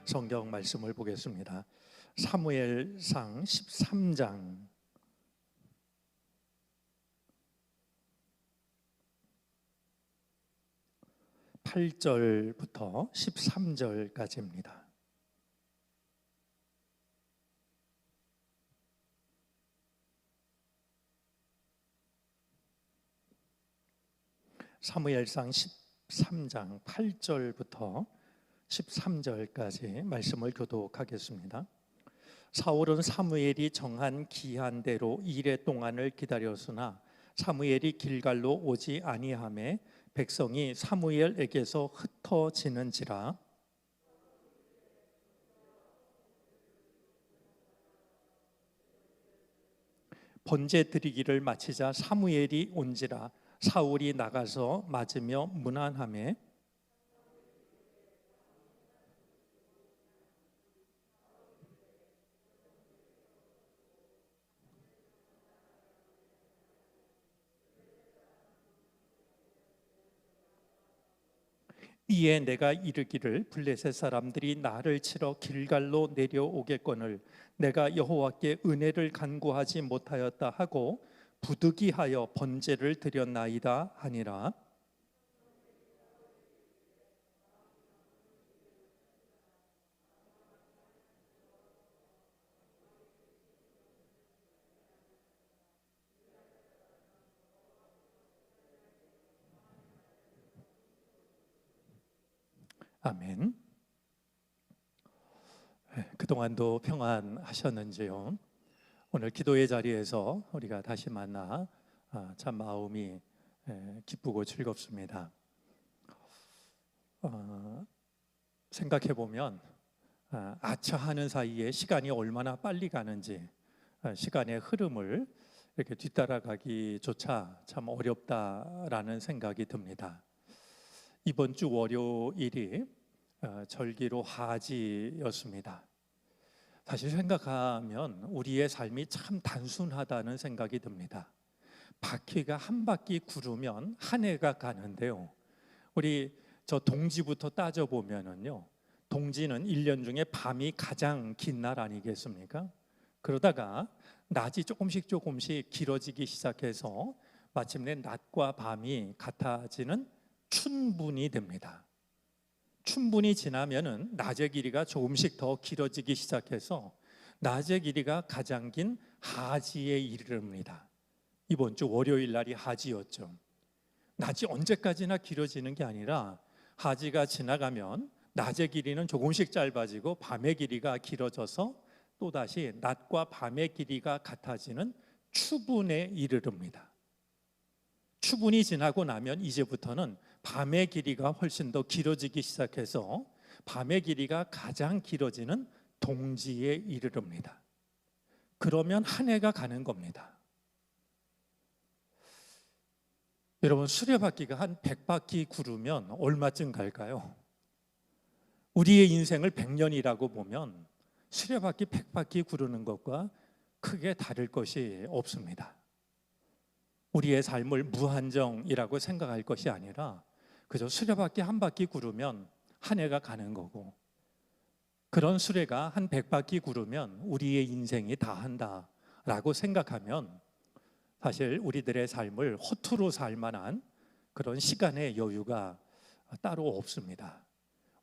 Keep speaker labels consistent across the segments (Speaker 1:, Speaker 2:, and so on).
Speaker 1: 성경 말씀을 보겠습니다. 사무엘상 13장 8절부터 13절까지입니다. 사무엘상 13장 8절부터 13절까지 말씀을 교독하겠습니다. 사울은 사무엘이 정한 기한대로 이레 동안을 기다렸으나 사무엘이 길갈로 오지 아니하매 백성이 사무엘에게서 흩어지는지라. 번제 드리기를 마치자 사무엘이 온지라. 사울이 나가서 맞으며 문안하매 이에 내가 이르기를 블레셋 사람들이 나를 치러 길갈로 내려오겠거늘 내가 여호와께 은혜를 간구하지 못하였다 하고 부득이하여 번제를 드렸나이다 하니라. 아멘. 그동안도 평안하셨는지요? 오늘 기도의 자리에서 우리가 다시 만나 참 마음이 기쁘고 즐겁습니다. 생각해 보면 아차하는 사이에 시간이 얼마나 빨리 가는지, 시간의 흐름을 이렇게 뒤따라가기조차 참 어렵다라는 생각이 듭니다. 이번 주 월요일이 절기로 하지였습니다. 사실 생각하면 우리의 삶이 참 단순하다는 생각이 듭니다. 바퀴가 한 바퀴 구르면 한 해가 가는데요. 우리 저 동지부터 따져보면은요, 동지는 1년 중에 밤이 가장 긴 날 아니겠습니까? 그러다가 낮이 조금씩 길어지기 시작해서 마침내 낮과 밤이 같아지는 춘분이 됩니다. 춘분이 지나면은 낮의 길이가 조금씩 더 길어지기 시작해서 낮의 길이가 가장 긴 하지에 이르릅니다. 이번 주 월요일 날이 하지였죠. 낮이 언제까지나 길어지는 게 아니라 하지가 지나가면 낮의 길이는 조금씩 짧아지고 밤의 길이가 길어져서 또다시 낮과 밤의 길이가 같아지는 추분에 이르릅니다. 추분이 지나고 나면 이제부터는 밤의 길이가 훨씬 더 길어지기 시작해서 밤의 길이가 가장 길어지는 동지에 이르릅니다. 그러면 한 해가 가는 겁니다. 여러분, 수레바퀴가 한 100바퀴 구르면 얼마쯤 갈까요? 우리의 인생을 100년이라고 보면 수레바퀴 100바퀴 구르는 것과 크게 다를 것이 없습니다. 우리의 삶을 무한정이라고 생각할 것이 아니라 그저 수레바퀴 한 바퀴 구르면 한 해가 가는 거고, 그런 수레가 한 100바퀴 구르면 우리의 인생이 다 한다라고 생각하면 사실 우리들의 삶을 허투루 살 만한 그런 시간의 여유가 따로 없습니다.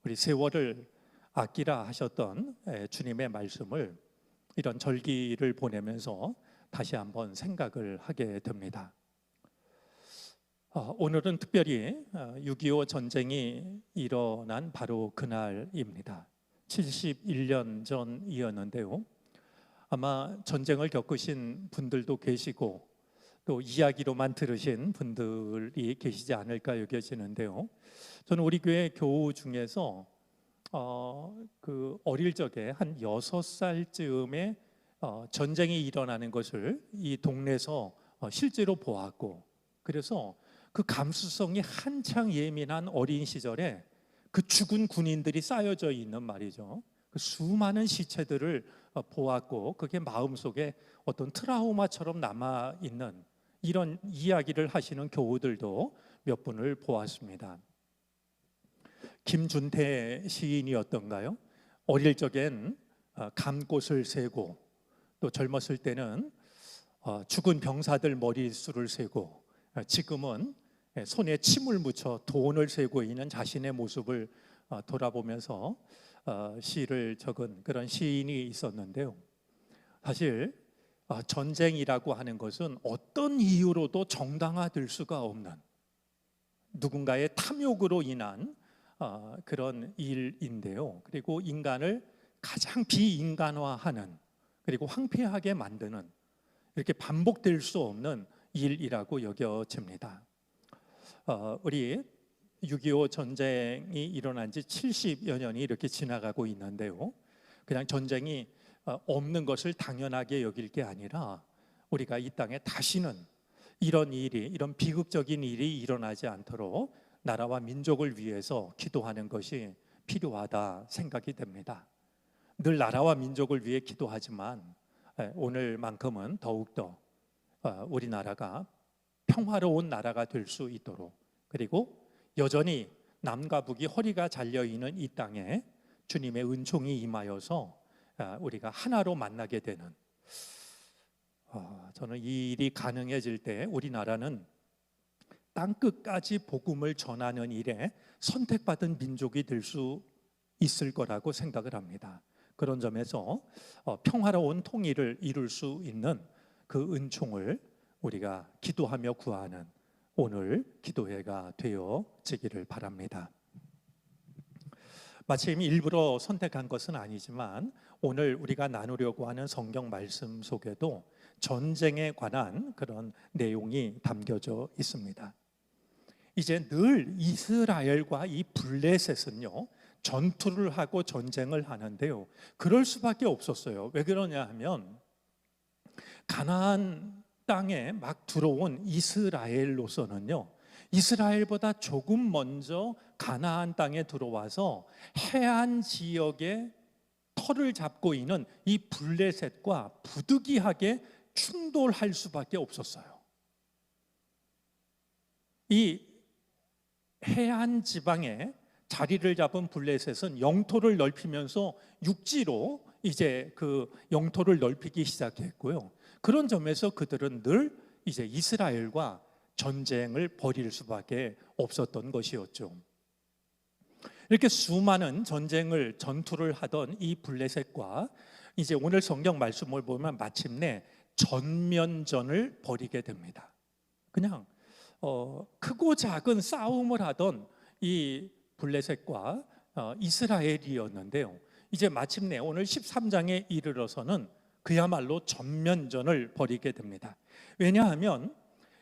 Speaker 1: 우리 세월을 아끼라 하셨던 주님의 말씀을 이런 절기를 보내면서 다시 한번 생각을 하게 됩니다. 오늘은 특별히 6.25 전쟁이 일어난 바로 그날입니다. 71년 전이었는데요. 아마 전쟁을 겪으신 분들도 계시고 또 이야기로만 들으신 분들이 계시지 않을까 여겨지는데요. 저는 우리 교회 교우 중에서 그 어릴 적에 한 6살쯤에 전쟁이 일어나는 것을 이 동네에서 실제로 보았고, 그래서 그 감수성이 한창 예민한 어린 시절에 그 죽은 군인들이 쌓여져 있는 말이죠. 그 수많은 시체들을 보았고 그게 마음속에 어떤 트라우마처럼 남아있는 이런 이야기를 하시는 교우들도 몇 분을 보았습니다. 김준태 시인이었던가요? 어릴 적엔 감꽃을 세고, 또 젊었을 때는 죽은 병사들 머리수를 세고, 지금은 손에 침을 묻혀 돈을 세고 있는 자신의 모습을 돌아보면서 시를 적은 그런 시인이 있었는데요. 사실 전쟁이라고 하는 것은 어떤 이유로도 정당화될 수가 없는, 누군가의 탐욕으로 인한 그런 일인데요. 그리고 인간을 가장 비인간화하는, 그리고 황폐하게 만드는, 이렇게 반복될 수 없는 일이라고 여겨집니다. 우리 6.25 전쟁이 일어난 지 70여 년이 이렇게 지나가고 있는데요. 그냥 전쟁이 없는 것을 당연하게 여길 게 아니라, 우리가 이 땅에 다시는 이런 비극적인 일이 일어나지 않도록 나라와 민족을 위해서 기도하는 것이 필요하다 생각이 됩니다. 늘 나라와 민족을 위해 기도하지만 오늘만큼은 더욱더 우리나라가 평화로운 나라가 될 수 있도록, 그리고 여전히 남과 북이 허리가 잘려있는 이 땅에 주님의 은총이 임하여서 우리가 하나로 만나게 되는, 저는 이 일이 가능해질 때 우리나라는 땅끝까지 복음을 전하는 일에 선택받은 민족이 될 수 있을 거라고 생각을 합니다. 그런 점에서 평화로운 통일을 이룰 수 있는 그 은총을 우리가 기도하며 구하는 오늘 기도회가 되어지기를 바랍니다. 마침 일부러 선택한 것은 아니지만 오늘 우리가 나누려고 하는 성경 말씀 속에도 전쟁에 관한 그런 내용이 담겨져 있습니다. 이제 늘 이스라엘과 이 블레셋은요, 전투를 하고 전쟁을 하는데요, 그럴 수밖에 없었어요. 왜 그러냐 하면 가나안 땅에 막 들어온 이스라엘로서는요, 이스라엘보다 조금 먼저 가나안 땅에 들어와서 해안 지역에 터를 잡고 있는 이 블레셋과 부득이하게 충돌할 수밖에 없었어요. 이 해안 지방에 자리를 잡은 블레셋은 영토를 넓히면서 육지로 이제 그 영토를 넓히기 시작했고요. 그런 점에서 그들은 늘 이제 이스라엘과 전쟁을 벌일 수밖에 없었던 것이었죠. 이렇게 수많은 전투를 하던 이 블레셋과 이제 오늘 성경 말씀을 보면 마침내 전면전을 벌이게 됩니다. 그냥 크고 작은 싸움을 하던 이 블레셋과 이스라엘이었는데요, 이제 마침내 오늘 13장에 이르러서는 그야말로 전면전을 벌이게 됩니다. 왜냐하면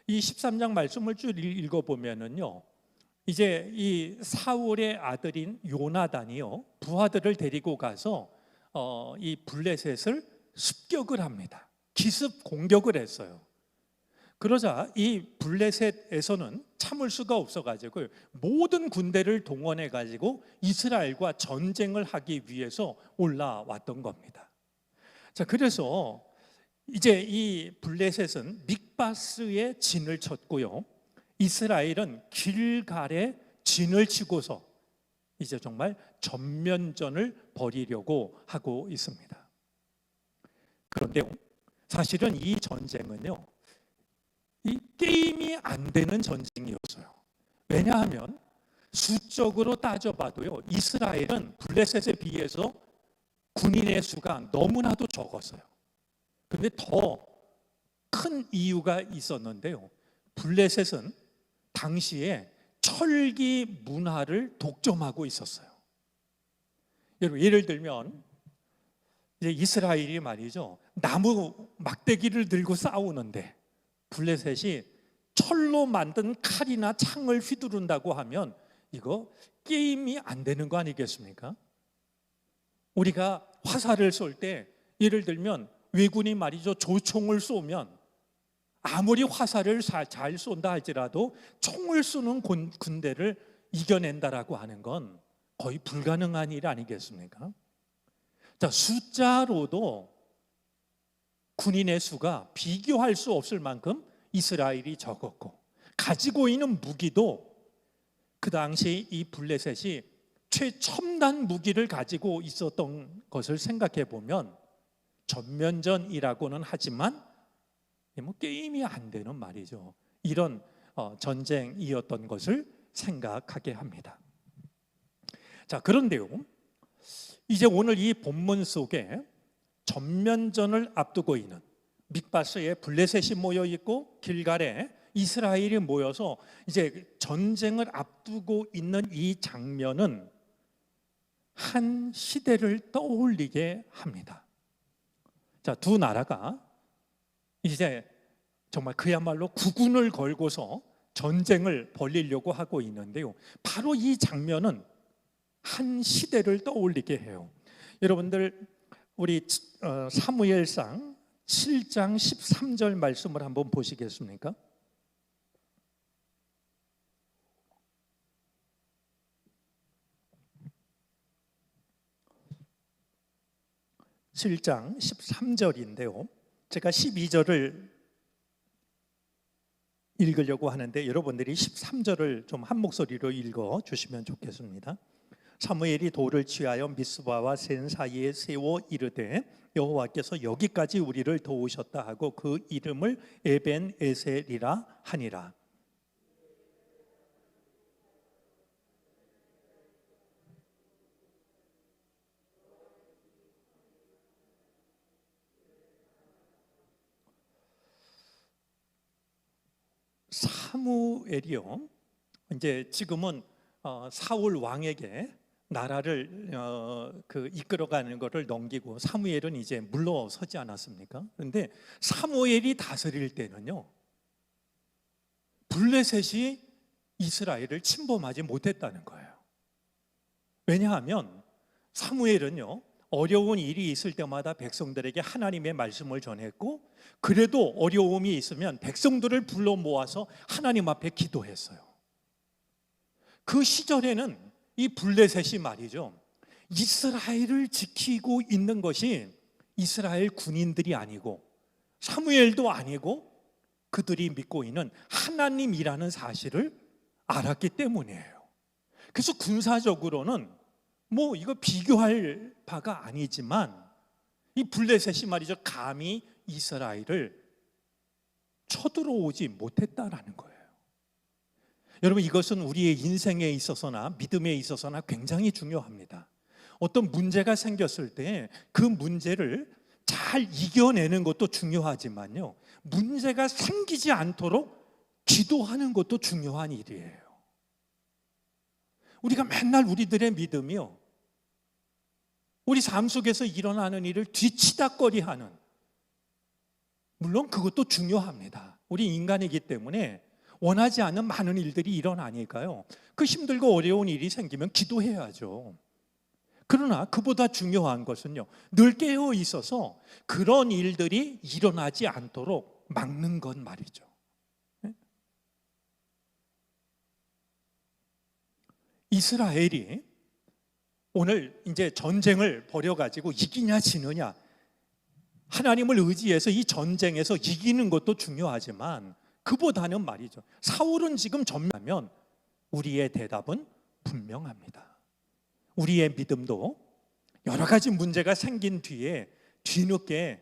Speaker 1: 이 13장 말씀을 쭉 읽어보면은요, 이제 이 사울의 아들인 요나단이요, 부하들을 데리고 가서 이 블레셋을 습격을 합니다. 기습 공격을 했어요. 그러자 이 블레셋에서는 참을 수가 없어가지고 모든 군대를 동원해가지고 이스라엘과 전쟁을 하기 위해서 올라왔던 겁니다. 자, 그래서 이제 이 블레셋은 믹바스에 진을 쳤고요, 이스라엘은 길갈에 진을 치고서 이제 정말 전면전을 벌이려고 하고 있습니다. 그런데 사실은 이 전쟁은요, 이 게임이 안 되는 전쟁이었어요. 왜냐하면 수적으로 따져봐도요, 이스라엘은 블레셋에 비해서 군인의 수가 너무나도 적었어요. 그런데 더 큰 이유가 있었는데요, 블레셋은 당시에 철기 문화를 독점하고 있었어요. 여러분, 예를 들면 이제 이스라엘이 말이죠, 나무 막대기를 들고 싸우는데 블레셋이 철로 만든 칼이나 창을 휘두른다고 하면 이거 게임이 안 되는 거 아니겠습니까? 우리가 화살을 쏠 때 예를 들면 왜군이 말이죠, 조총을 쏘면 아무리 화살을 잘 쏜다 할지라도 총을 쏘는 군대를 이겨낸다라고 하는 건 거의 불가능한 일 아니겠습니까? 자, 숫자로도 군인의 수가 비교할 수 없을 만큼 이스라엘이 적었고, 가지고 있는 무기도 그 당시 이 블레셋이 최첨단 무기를 가지고 있었던 것을 생각해 보면 전면전이라고는 하지만 뭐 게임이 안 되는 말이죠. 이런 전쟁이었던 것을 생각하게 합니다. 자, 그런데요, 이제 오늘 이 본문 속에 전면전을 앞두고 있는 mik마스에 블레셋이 모여 있고 길갈에 이스라엘이 모여서 이제 전쟁을 앞두고 있는 이 장면은 한 시대를 떠올리게 합니다. 자, 두 나라가 이제 정말 그야말로 국군을 걸고서 전쟁을 벌이려고 하고 있는데요, 바로 이 장면은 한 시대를 떠올리게 해요. 여러분들, 우리 사무엘상 7장 13절 말씀을 한번 보시겠습니까? 7장 13절인데요, 제가 12절을 읽으려고 하는데 여러분들이 13절을 좀 한 목소리로 읽어 주시면 좋겠습니다. 사무엘이 돌을 취하여 미스바와 센 사이에 세워 이르되 여호와께서 여기까지 우리를 도우셨다 하고 그 이름을 에벤 에셀이라 하니라. 사무엘이요, 이제 지금은 사울 왕에게 나라를 이끌어가는 것을 넘기고 사무엘은 이제 물러서지 않았습니까? 그런데 사무엘이 다스릴 때는요, 블레셋이 이스라엘을 침범하지 못했다는 거예요. 왜냐하면 사무엘은요, 어려운 일이 있을 때마다 백성들에게 하나님의 말씀을 전했고, 그래도 어려움이 있으면 백성들을 불러 모아서 하나님 앞에 기도했어요. 그 시절에는 이 블레셋이 말이죠, 이스라엘을 지키고 있는 것이 이스라엘 군인들이 아니고 사무엘도 아니고 그들이 믿고 있는 하나님이라는 사실을 알았기 때문이에요. 그래서 군사적으로는 뭐 이거 비교할 바가 아니지만 이 블레셋이 말이죠, 감히 이스라엘을 쳐들어오지 못했다라는 거예요. 여러분, 이것은 우리의 인생에 있어서나 믿음에 있어서나 굉장히 중요합니다. 어떤 문제가 생겼을 때 그 문제를 잘 이겨내는 것도 중요하지만요, 문제가 생기지 않도록 기도하는 것도 중요한 일이에요. 우리가 맨날 우리들의 믿음이요, 우리 삶 속에서 일어나는 일을 뒤치다꺼리하는, 물론 그것도 중요합니다. 우리 인간이기 때문에 원하지 않는 많은 일들이 일어나니까요, 그 힘들고 어려운 일이 생기면 기도해야죠. 그러나 그보다 중요한 것은요, 늘 깨어 있어서 그런 일들이 일어나지 않도록 막는 것 말이죠. 이스라엘이 오늘 이제 전쟁을 벌여가지고 이기냐 지느냐, 하나님을 의지해서 이 전쟁에서 이기는 것도 중요하지만 그보다는 말이죠, 사울은 지금 전면하면 우리의 대답은 분명합니다. 우리의 믿음도 여러 가지 문제가 생긴 뒤에 뒤늦게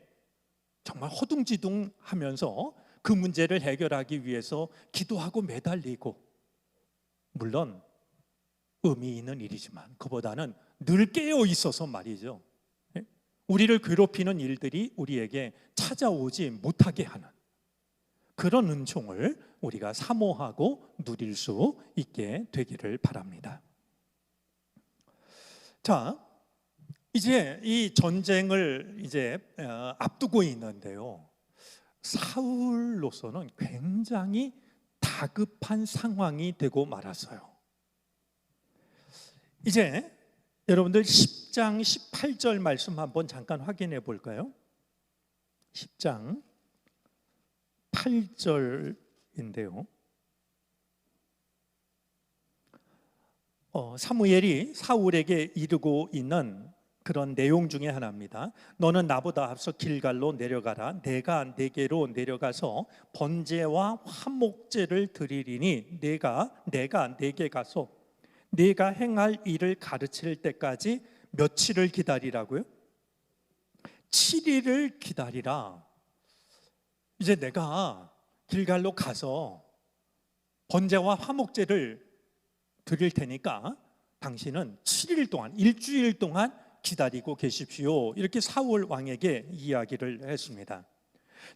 Speaker 1: 정말 허둥지둥하면서 그 문제를 해결하기 위해서 기도하고 매달리고, 물론 의미 있는 일이지만 그보다는 늘 깨어 있어서 말이죠, 우리를 괴롭히는 일들이 우리에게 찾아오지 못하게 하는 그런 은총을 우리가 사모하고 누릴 수 있게 되기를 바랍니다. 자, 이제 이 전쟁을 이제 앞두고 있는데요, 사울로서는 굉장히 다급한 상황이 되고 말았어요. 이제 여러분들 10장 18절 말씀 한번 잠깐 확인해 볼까요? 10장 8절인데요, 사무엘이 사울에게 이르고 있는 그런 내용 중에 하나입니다. 너는 나보다 앞서 길갈로 내려가라. 내가 네게로 내려가서 번제와 화목제를 드리리니 내가 네게 가서 네가 행할 일을 가르칠 때까지 며칠을 기다리라고요? 7일을 기다리라. 이제 내가 길갈로 가서 번제와 화목제를 드릴 테니까 당신은 7일 동안, 일주일 동안 기다리고 계십시오. 이렇게 사울 왕에게 이야기를 했습니다.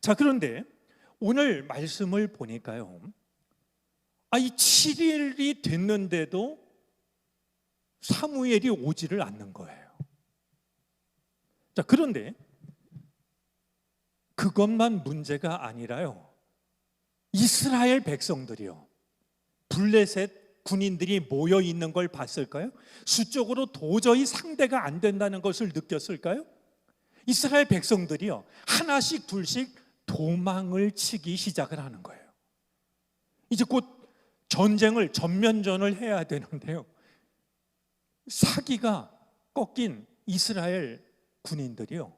Speaker 1: 자, 그런데 오늘 말씀을 보니까요, 이 7일이 됐는데도 사무엘이 오지를 않는 거예요. 자, 그런데 그것만 문제가 아니라요, 이스라엘 백성들이요, 블레셋 군인들이 모여 있는 걸 봤을까요? 수적으로 도저히 상대가 안 된다는 것을 느꼈을까요? 이스라엘 백성들이요, 하나씩 둘씩 도망을 치기 시작을 하는 거예요. 이제 곧 전쟁을, 전면전을 해야 되는데요, 사기가 꺾인 이스라엘 군인들이요,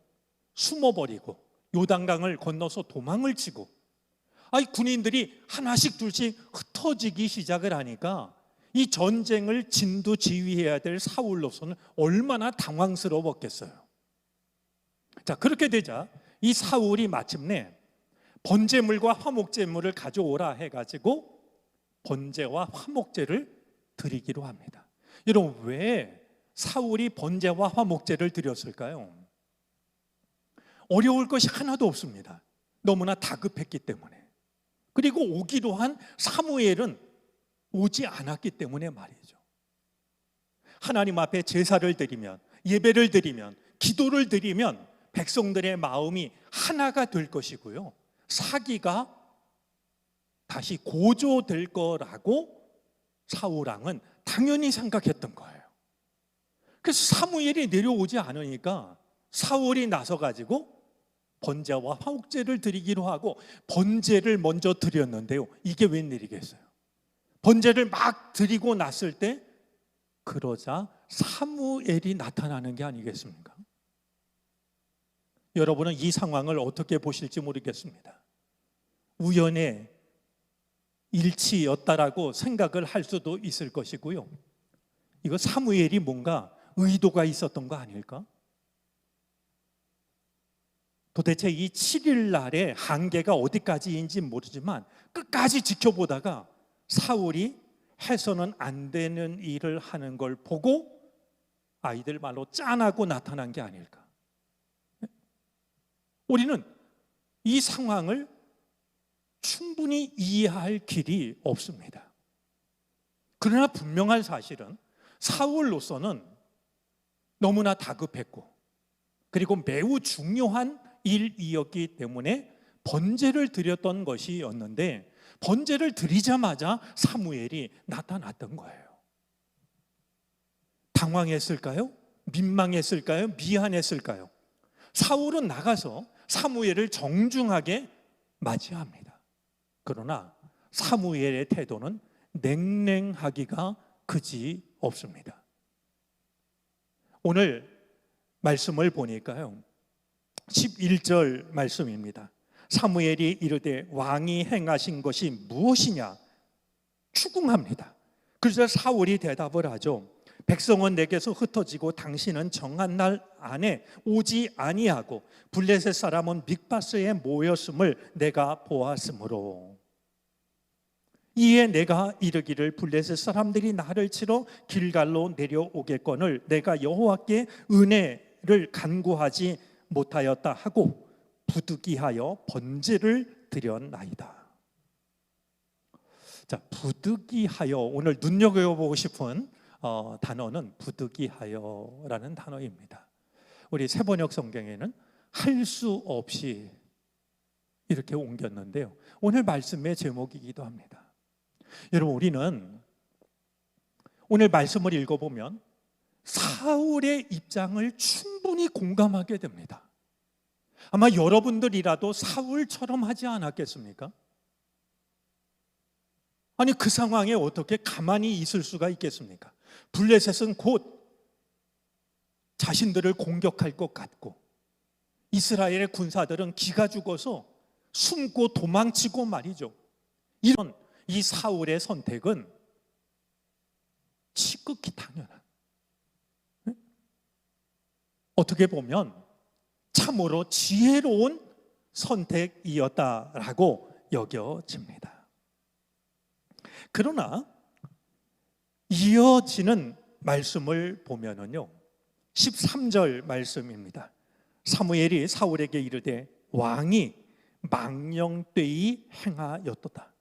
Speaker 1: 숨어버리고 요단강을 건너서 도망을 치고, 이 군인들이 하나씩 둘씩 흩어지기 시작을 하니까 이 전쟁을 진두지휘해야 될 사울로서는 얼마나 당황스러웠겠어요. 자, 그렇게 되자 이 사울이 마침내 번제물과 화목제물을 가져오라 해가지고 번제와 화목제를 드리기로 합니다. 여러분, 왜 사울이 번제와 화목제를 드렸을까요? 어려울 것이 하나도 없습니다. 너무나 다급했기 때문에. 그리고 오기로 한 사무엘은 오지 않았기 때문에 말이죠. 하나님 앞에 제사를 드리면, 예배를 드리면, 기도를 드리면 백성들의 마음이 하나가 될 것이고요, 사기가 다시 고조될 거라고 사울왕은 당연히 생각했던 거예요. 그래서 사무엘이 내려오지 않으니까 사울이 나서가지고 번제와 화목제를 드리기로 하고 번제를 먼저 드렸는데요, 이게 웬일이겠어요? 번제를 막 드리고 났을 때 그러자 사무엘이 나타나는 게 아니겠습니까? 여러분은 이 상황을 어떻게 보실지 모르겠습니다. 우연의 일치였다라고 생각을 할 수도 있을 것이고요, 이거 사무엘이 뭔가 의도가 있었던 거 아닐까? 도대체 이 7일 날의 한계가 어디까지인지 모르지만 끝까지 지켜보다가 사울이 해서는 안 되는 일을 하는 걸 보고 아이들 말로 짠하고 나타난 게 아닐까? 우리는 이 상황을 충분히 이해할 길이 없습니다. 그러나 분명한 사실은 사울로서는 너무나 다급했고, 그리고 매우 중요한 일이었기 때문에 번제를 드렸던 것이었는데, 번제를 드리자마자 사무엘이 나타났던 거예요. 당황했을까요? 민망했을까요? 미안했을까요? 사울은 나가서 사무엘을 정중하게 맞이합니다. 그러나 사무엘의 태도는 냉랭하기가 그지 없습니다. 오늘 말씀을 보니까요, 11절 말씀입니다. 사무엘이 이르되 왕이 행하신 것이 무엇이냐 추궁합니다. 그래서 사울이 대답을 하죠. 백성은 내게서 흩어지고 당신은 정한 날 안에 오지 아니하고 블레셋 사람은 믹바스에 모였음을 내가 보았으므로, 이에 내가 이르기를 블레셋 사람들이 나를 치러 길갈로 내려오겠거늘 내가 여호와께 은혜를 간구하지 못하였다 하고 부득이하여 번제를 드렸나이다. 자, 부득이하여, 오늘 눈여겨보고 싶은 단어는 부득이하여라는 단어입니다. 우리 새번역 성경에는 할 수 없이 이렇게 옮겼는데요, 오늘 말씀의 제목이기도 합니다. 여러분, 우리는 오늘 말씀을 읽어보면 사울의 입장을 충분히 공감하게 됩니다. 아마 여러분들이라도 사울처럼 하지 않았겠습니까? 아니, 그 상황에 어떻게 가만히 있을 수가 있겠습니까? 블레셋은 곧 자신들을 공격할 것 같고, 이스라엘의 군사들은 기가 죽어서 숨고 도망치고 말이죠. 이런 이 사울의 선택은 지극히 당연한, 어떻게 보면 참으로 지혜로운 선택이었다라고 여겨집니다. 그러나 이어지는 말씀을 보면은요, 13절 말씀입니다. 사무엘이 사울에게 이르되 왕이 망령되이 행하였도다.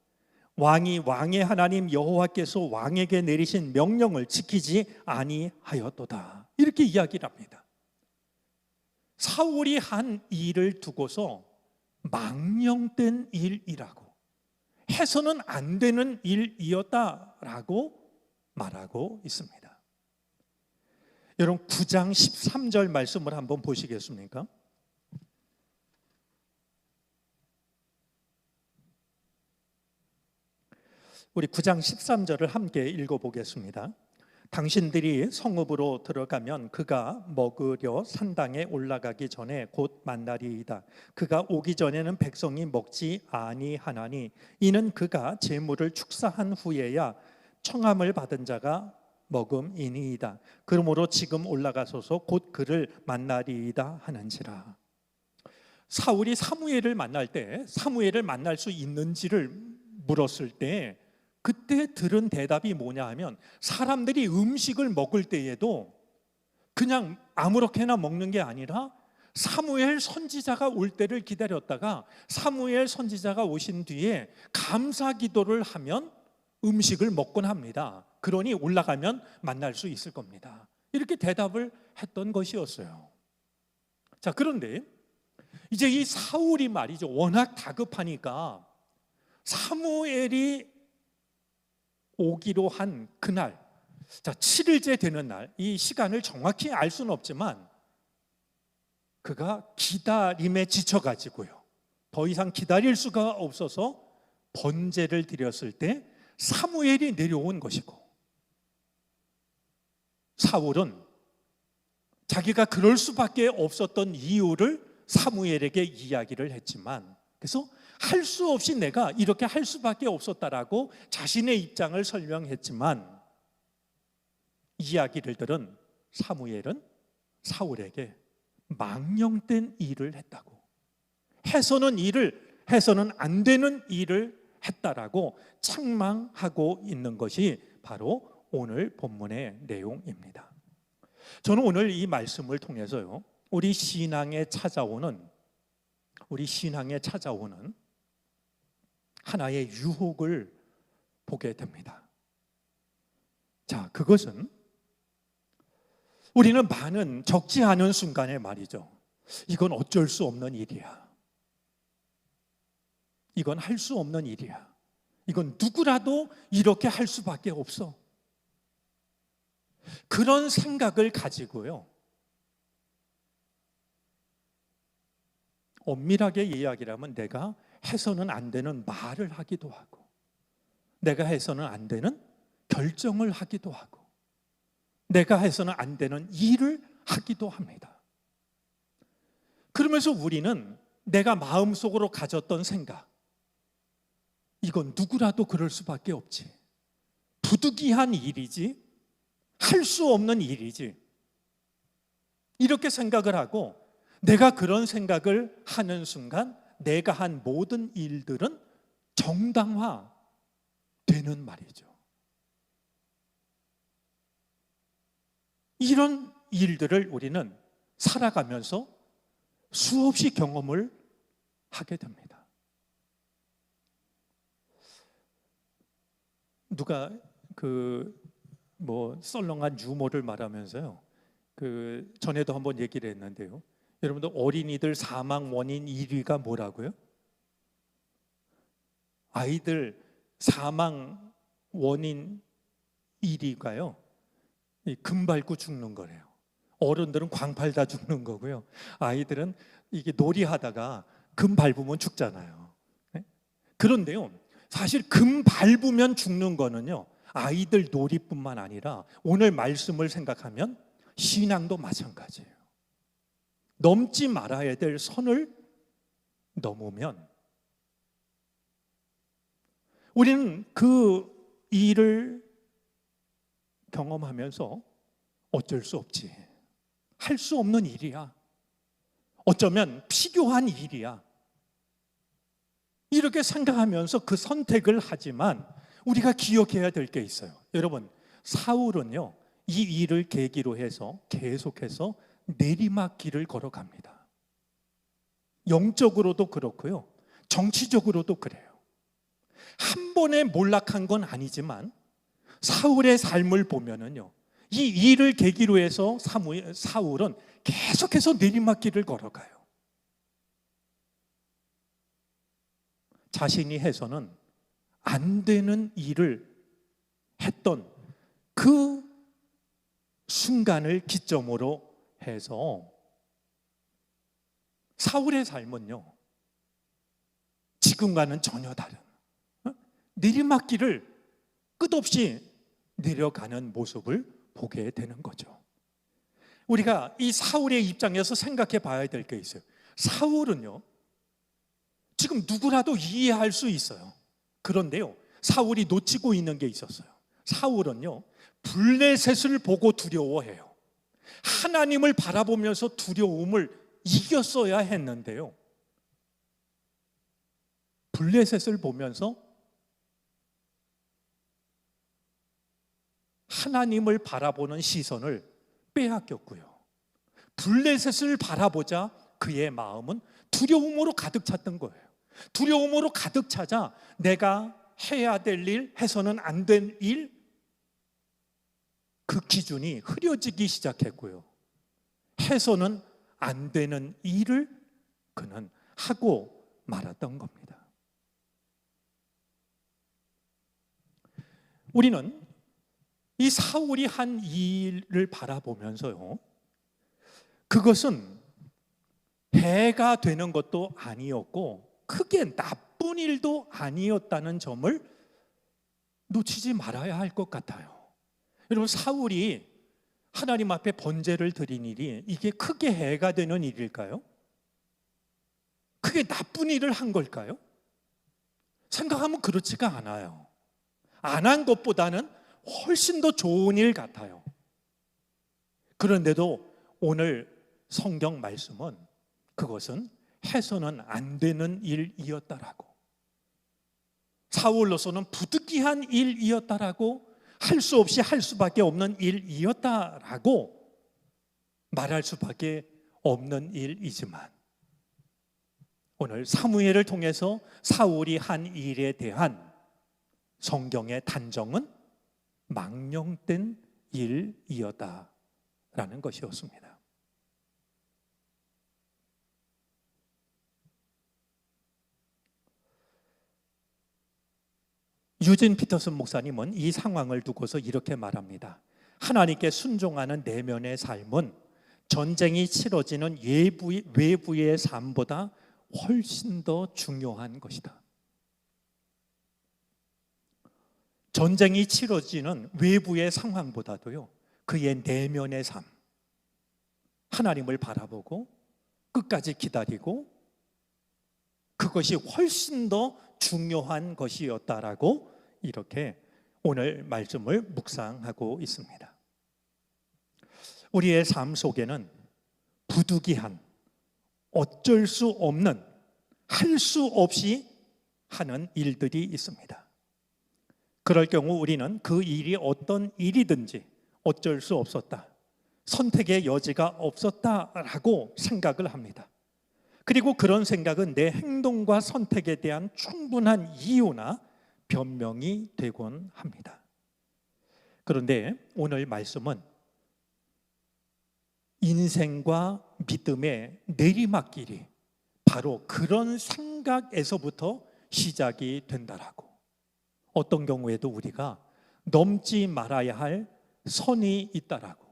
Speaker 1: 왕이 왕의 하나님 여호와께서 왕에게 내리신 명령을 지키지 아니하였도다. 이렇게 이야기를 합니다. 사울이 한 일을 두고서 망령된 일이라고, 해서는 안 되는 일이었다라고 말하고 있습니다. 여러분 9장 13절 말씀을 한번 보시겠습니까? 우리 9장 13절을 함께 읽어보겠습니다. 당신들이 성읍으로 들어가면 그가 먹으려 산당에 올라가기 전에 곧 만나리이다. 그가 오기 전에는 백성이 먹지 아니하나니 이는 그가 제물을 축사한 후에야 청함을 받은 자가 먹음이니이다. 그러므로 지금 올라가소서 곧 그를 만나리이다 하는지라. 사울이 사무엘을 만날 때 사무엘을 만날 수 있는지를 물었을 때 그때 들은 대답이 뭐냐 하면, 사람들이 음식을 먹을 때에도 그냥 아무렇게나 먹는 게 아니라 사무엘 선지자가 올 때를 기다렸다가 사무엘 선지자가 오신 뒤에 감사 기도를 하면 음식을 먹곤 합니다. 그러니 올라가면 만날 수 있을 겁니다. 이렇게 대답을 했던 것이었어요. 자, 그런데 이제 이 사울이 말이죠, 워낙 다급하니까 사무엘이 오기로 한 그날, 자 7일째 되는 날, 이 시간을 정확히 알 수는 없지만 그가 기다림에 지쳐가지고요, 더 이상 기다릴 수가 없어서 번제를 드렸을 때 사무엘이 내려온 것이고, 사울은 자기가 그럴 수밖에 없었던 이유를 사무엘에게 이야기를 했지만, 그래서 할 수 없이 내가 이렇게 할 수밖에 없었다라고 자신의 입장을 설명했지만, 이야기를 들은 사무엘은 사울에게 망령된 일을 했다고, 해서는 안 되는 일을 했다라고 책망하고 있는 것이 바로 오늘 본문의 내용입니다. 저는 오늘 이 말씀을 통해서요, 우리 신앙에 찾아오는 하나의 유혹을 보게 됩니다. 자, 그것은 우리는 많은 적지 않은 순간에 말이죠, 이건 어쩔 수 없는 일이야, 이건 할 수 없는 일이야, 이건 누구라도 이렇게 할 수밖에 없어, 그런 생각을 가지고요, 엄밀하게 이야기하면 내가 해서는 안 되는 말을 하기도 하고, 내가 해서는 안 되는 결정을 하기도 하고, 내가 해서는 안 되는 일을 하기도 합니다. 그러면서 우리는 내가 마음속으로 가졌던 생각, 이건 누구라도 그럴 수밖에 없지, 부득이한 일이지, 할 수 없는 일이지, 이렇게 생각을 하고, 내가 그런 생각을 하는 순간 내가 한 모든 일들은 정당화 되는 말이죠. 이런 일들을 우리는 살아가면서 수없이 경험을 하게 됩니다. 누가 썰렁한 유머를 말하면서요, 전에도 한번 얘기를 했는데요, 여러분들 어린이들 사망 원인 1위가 뭐라고요? 아이들 사망 원인 1위가요, 금 밟고 죽는 거래요. 어른들은 광 팔다 죽는 거고요, 아이들은 이게 놀이하다가 금 밟으면 죽잖아요. 그런데요, 사실 금 밟으면 죽는 거는요, 아이들 놀이뿐만 아니라 오늘 말씀을 생각하면 신앙도 마찬가지예요. 넘지 말아야 될 선을 넘으면 우리는 그 일을 경험하면서 어쩔 수 없지, 할 수 없는 일이야, 어쩌면 필요한 일이야, 이렇게 생각하면서 그 선택을 하지만 우리가 기억해야 될 게 있어요. 여러분, 사울은요, 이 일을 계기로 해서 계속해서 내리막길을 걸어갑니다. 영적으로도 그렇고요, 정치적으로도 그래요. 한 번에 몰락한 건 아니지만 사울의 삶을 보면은요, 이 일을 계기로 해서 사울은 계속해서 내리막길을 걸어가요. 자신이 해서는 안 되는 일을 했던 그 순간을 기점으로 해서 사울의 삶은요, 지금과는 전혀 다른 내리막길을 끝없이 내려가는 모습을 보게 되는 거죠. 우리가 이 사울의 입장에서 생각해 봐야 될 게 있어요. 사울은요, 지금 누구라도 이해할 수 있어요. 그런데요, 사울이 놓치고 있는 게 있었어요. 사울은요, 블레셋을 보고 두려워해요. 하나님을 바라보면서 두려움을 이겼어야 했는데요, 블레셋을 보면서 하나님을 바라보는 시선을 빼앗겼고요, 블레셋을 바라보자 그의 마음은 두려움으로 가득 찼던 거예요. 두려움으로 가득 차자 내가 해야 될 일, 해서는 안 된 일, 그 기준이 흐려지기 시작했고요, 해서는 안 되는 일을 그는 하고 말았던 겁니다. 우리는 이 사울이 한 일을 바라보면서요, 그것은 해가 되는 것도 아니었고 크게 나쁜 일도 아니었다는 점을 놓치지 말아야 할 것 같아요. 여러분, 사울이 하나님 앞에 번제를 드린 일이 이게 크게 해가 되는 일일까요? 크게 나쁜 일을 한 걸까요? 생각하면 그렇지가 않아요. 안 한 것보다는 훨씬 더 좋은 일 같아요. 그런데도 오늘 성경 말씀은 그것은 해서는 안 되는 일이었다라고, 사울로서는 부득이한 일이었다라고, 할 수 없이 할 수밖에 없는 일이었다라고 말할 수밖에 없는 일이지만, 오늘 사무엘을 통해서 사울이 한 일에 대한 성경의 단정은 망령된 일이었다라는 것이었습니다. 유진 피터슨 목사님은 이 상황을 두고서 이렇게 말합니다. 하나님께 순종하는 내면의 삶은 전쟁이 치러지는 외부의 삶보다 훨씬 더 중요한 것이다. 전쟁이 치러지는 외부의 상황보다도요, 그의 내면의 삶, 하나님을 바라보고 끝까지 기다리고, 그것이 훨씬 더 중요한 것이었다라고 이렇게 오늘 말씀을 묵상하고 있습니다. 우리의 삶 속에는 부득이한, 어쩔 수 없는, 할 수 없이 하는 일들이 있습니다. 그럴 경우 우리는 그 일이 어떤 일이든지 어쩔 수 없었다, 선택의 여지가 없었다라고 생각을 합니다. 그리고 그런 생각은 내 행동과 선택에 대한 충분한 이유나 변명이 되곤 합니다. 그런데 오늘 말씀은 인생과 믿음의 내리막길이 바로 그런 생각에서부터 시작이 된다라고, 어떤 경우에도 우리가 넘지 말아야 할 선이 있다라고,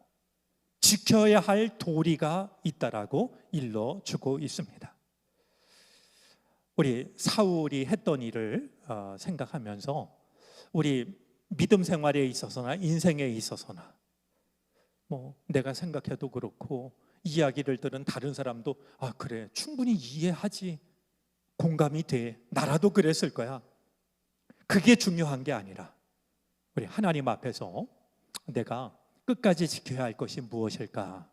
Speaker 1: 지켜야 할 도리가 있다라고 일러주고 있습니다. 우리 사울이 했던 일을 생각하면서 우리 믿음 생활에 있어서나 인생에 있어서나, 내가 생각해도 그렇고 이야기를 들은 다른 사람도 그래, 충분히 이해하지, 공감이 돼, 나라도 그랬을 거야, 그게 중요한 게 아니라 우리 하나님 앞에서 내가 끝까지 지켜야 할 것이 무엇일까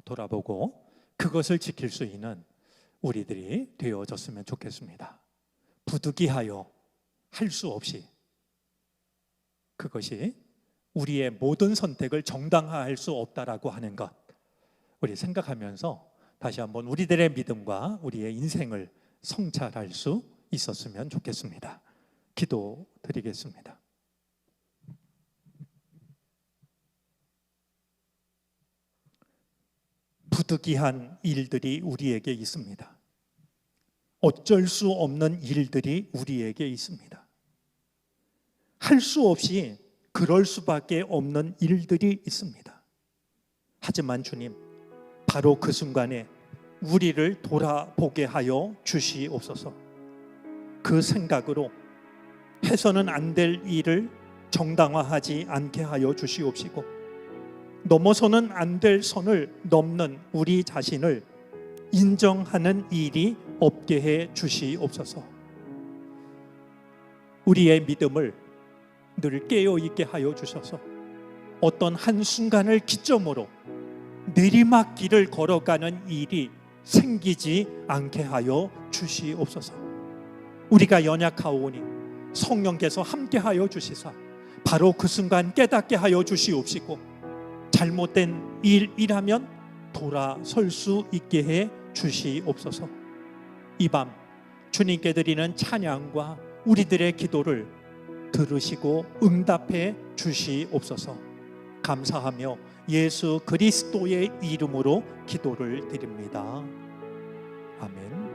Speaker 1: 돌아보고 그것을 지킬 수 있는 우리들이 되어졌으면 좋겠습니다. 부득이하여 할 수 없이 그것이 우리의 모든 선택을 정당화할 수 없다라고 하는 것, 우리 생각하면서 다시 한번 우리들의 믿음과 우리의 인생을 성찰할 수 있었으면 좋겠습니다. 기도드리겠습니다. 부득이한 일들이 우리에게 있습니다. 어쩔 수 없는 일들이 우리에게 있습니다. 할 수 없이 그럴 수밖에 없는 일들이 있습니다. 하지만 주님, 바로 그 순간에 우리를 돌아보게 하여 주시옵소서. 그 생각으로 해서는 안 될 일을 정당화하지 않게 하여 주시옵시고, 넘어서는 안 될 선을 넘는 우리 자신을 인정하는 일이 없게 해 주시옵소서. 우리의 믿음을 늘 깨어있게 하여 주셔서 어떤 한순간을 기점으로 내리막길을 걸어가는 일이 생기지 않게 하여 주시옵소서. 우리가 연약하오니 성령께서 함께하여 주시사 바로 그 순간 깨닫게 하여 주시옵시고, 잘못된 일이라면 돌아설 수 있게 해 주시옵소서. 이 밤 주님께 드리는 찬양과 우리들의 기도를 들으시고 응답해 주시옵소서. 감사하며 예수 그리스도의 이름으로 기도를 드립니다. 아멘.